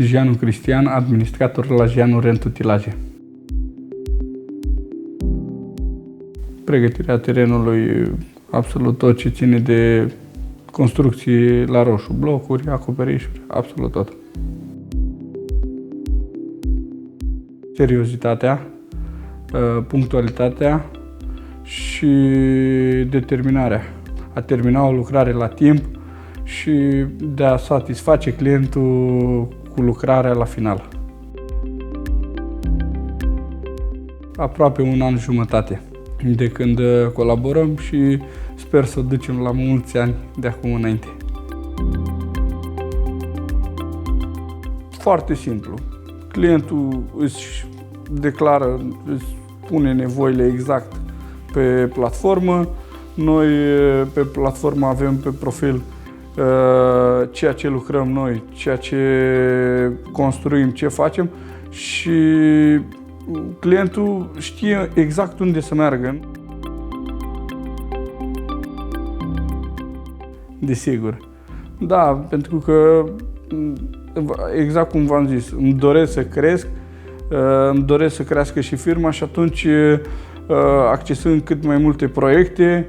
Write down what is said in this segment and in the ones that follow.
Gianu Cristian, administrator la Gianu Rent Utilaje. Pregătirea terenului, absolut tot ce ține de construcții la roșu, blocuri, acoperișuri, absolut tot. Seriozitatea, punctualitatea și determinarea. A termina o lucrare la timp și de a satisface clientul cu lucrarea la final. Aproape un an jumătate de când colaborăm și sper să o ducem la mulți ani de acum înainte. Foarte simplu. Clientul își declară, își pune nevoile exact pe platformă. Noi pe platformă avem pe profil ceea ce lucrăm noi, ceea ce construim, ce facem și clientul știe exact unde să meargă. Desigur. Da, pentru că exact cum v-am zis, îmi doresc să cresc, îmi doresc să crească și firma și atunci accesând cât mai multe proiecte,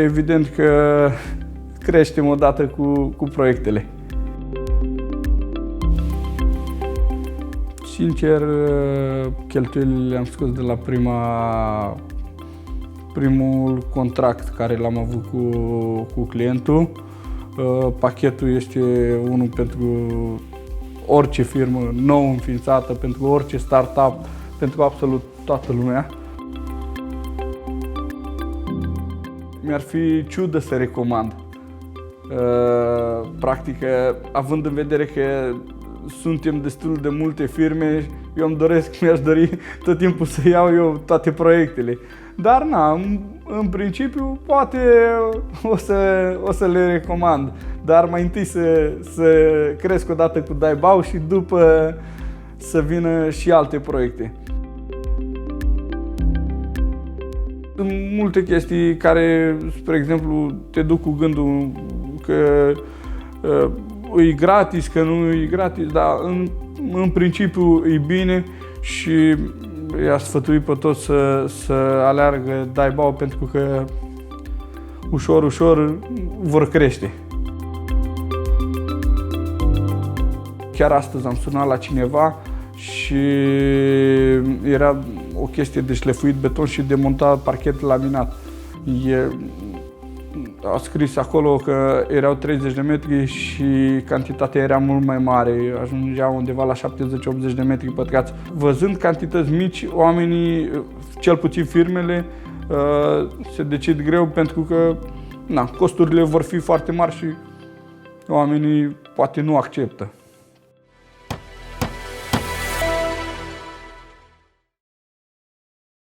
evident că creștem odată cu proiectele. Sincer, cheltuielile le-am scos de la primul contract care l-am avut cu clientul. Pachetul este unul pentru orice firmă nou înființată, pentru orice startup, pentru absolut toată lumea. Mi-ar fi ciudă să recomand. Practic, având în vedere că suntem destul de multe firme, mi-aș dori tot timpul să iau eu toate proiectele. Dar în principiu poate o să le recomand. Dar mai întâi să cresc odată cu Daibao și după să vină și alte proiecte. Sunt multe chestii care, spre exemplu, te duc cu gândul că e gratis, că nu e gratis, dar în principiu e bine și i-aș sfătui pe toți să aleargă Daibao pentru că ușor, ușor vor crește. Chiar astăzi am sunat la cineva și era o chestie de șlefuit beton și de montat parchet laminat. A scris acolo că erau 30 de metri și cantitatea era mult mai mare, ajungea undeva la 70-80 de metri pătrați. Văzând cantități mici, oamenii, cel puțin firmele, se decid greu pentru că costurile vor fi foarte mari și oamenii poate nu acceptă.